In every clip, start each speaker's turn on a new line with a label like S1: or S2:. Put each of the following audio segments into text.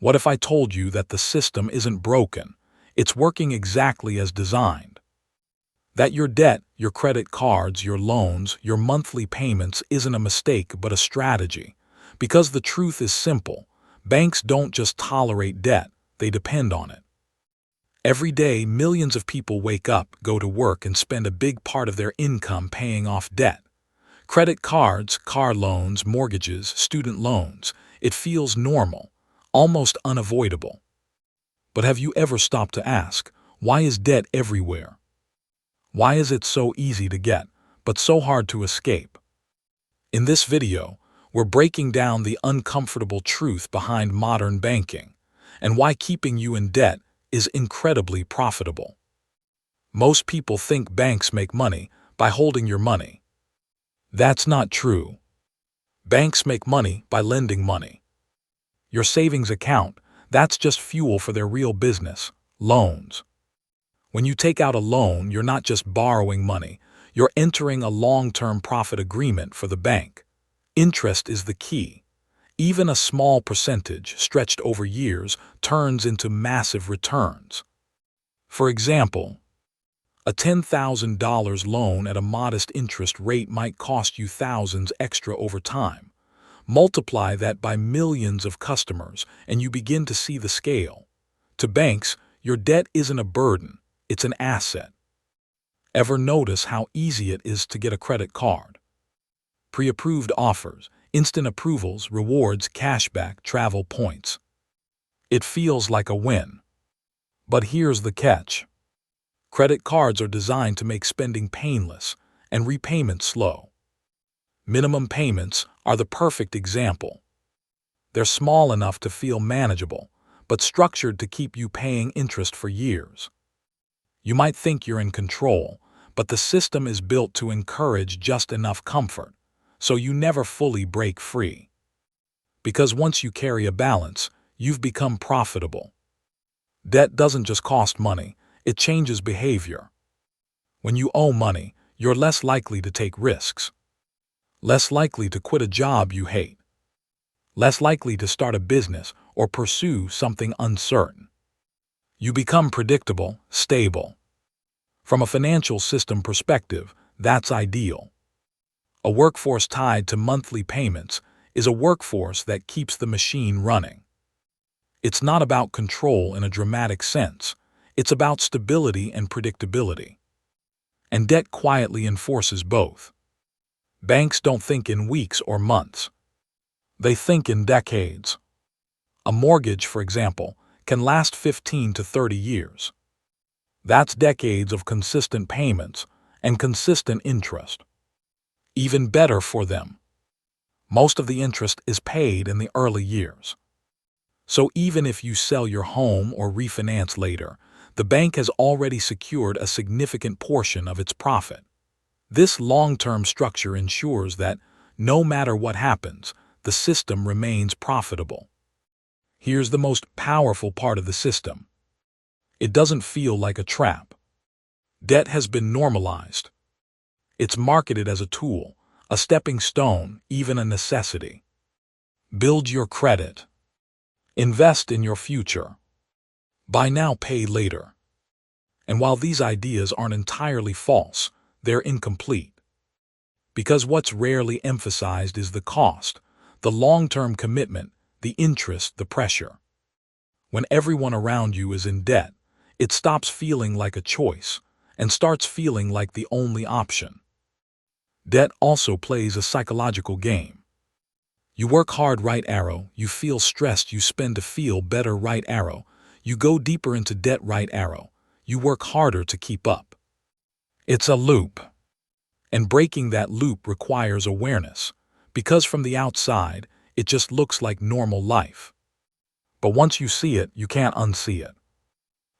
S1: What if I told you that the system isn't broken? It's working exactly as designed. That your debt, your credit cards, your loans, your monthly payments isn't a mistake but a strategy. Because the truth is simple. Banks don't just tolerate debt, they depend on it. Every day, millions of people wake up, go to work, and spend a big part of their income paying off debt. Credit cards, car loans, mortgages, student loans. It feels normal, almost unavoidable. But have you ever stopped to ask, why is debt everywhere? Why is it so easy to get, but so hard to escape? In this video, we're breaking down the uncomfortable truth behind modern banking and why keeping you in debt is incredibly profitable. Most people think banks make money by holding your money. That's not true. Banks make money by lending money. Your savings account, that's just fuel for their real business, loans. When you take out a loan, you're not just borrowing money, you're entering a long-term profit agreement for the bank. Interest is the key. Even a small percentage, stretched over years, turns into massive returns. For example, a $10,000 loan at a modest interest rate might cost you thousands extra over time. Multiply that by millions of customers, and you begin to see the scale. To banks, your debt isn't a burden, it's an asset. Ever notice how easy it is to get a credit card? Pre-approved offers, instant approvals, rewards, cashback, travel points. It feels like a win. But here's the catch. Credit cards are designed to make spending painless and repayment slow. Minimum payments are the perfect example. They're small enough to feel manageable, but structured to keep you paying interest for years. You might think you're in control, but the system is built to encourage just enough comfort, so you never fully break free. Because once you carry a balance, you've become profitable. Debt doesn't just cost money, it changes behavior. When you owe money, you're less likely to take risks. Less likely to quit a job you hate. Less likely to start a business or pursue something uncertain. You become predictable, stable. From a financial system perspective, that's ideal. A workforce tied to monthly payments is a workforce that keeps the machine running. It's not about control in a dramatic sense. It's about stability and predictability. And debt quietly enforces both. Banks don't think in weeks or months. They think in decades. A mortgage, for example, can last 15 to 30 years. That's decades of consistent payments and consistent interest. Even better for them. Most of the interest is paid in the early years. So even if you sell your home or refinance later, the bank has already secured a significant portion of its profit. This long-term structure ensures that, no matter what happens, the system remains profitable. Here's the most powerful part of the system. It doesn't feel like a trap. Debt has been normalized. It's marketed as a tool, a stepping stone, even a necessity. Build your credit. Invest in your future. Buy now, pay later. And while these ideas aren't entirely false, they're incomplete. Because what's rarely emphasized is the cost, the long-term commitment, the interest, the pressure. When everyone around you is in debt, it stops feeling like a choice and starts feeling like the only option. Debt also plays a psychological game. You work hard, right arrow. You feel stressed, you spend to feel better, right arrow. You go deeper into debt, right arrow. You work harder to keep up. It's a loop. And breaking that loop requires awareness, because from the outside, it just looks like normal life. But once you see it, you can't unsee it.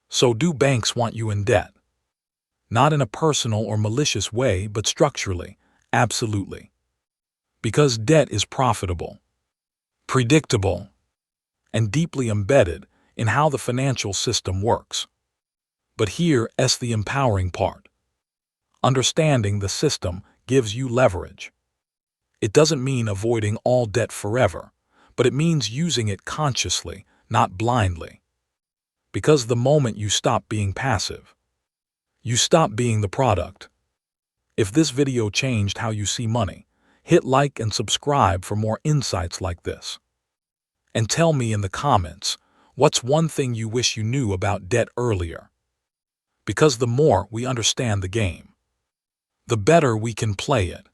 S1: So do banks want you in debt? Not in a personal or malicious way, but structurally, absolutely. Because debt is profitable, predictable, and deeply embedded in how the financial system works. But here's the empowering part. Understanding the system gives you leverage. It doesn't mean avoiding all debt forever, but it means using it consciously, not blindly. Because the moment you stop being passive, you stop being the product. If this video changed how you see money, hit like and subscribe for more insights like this. And tell me in the comments, what's one thing you wish you knew about debt earlier? Because the more we understand the game, the better we can play it.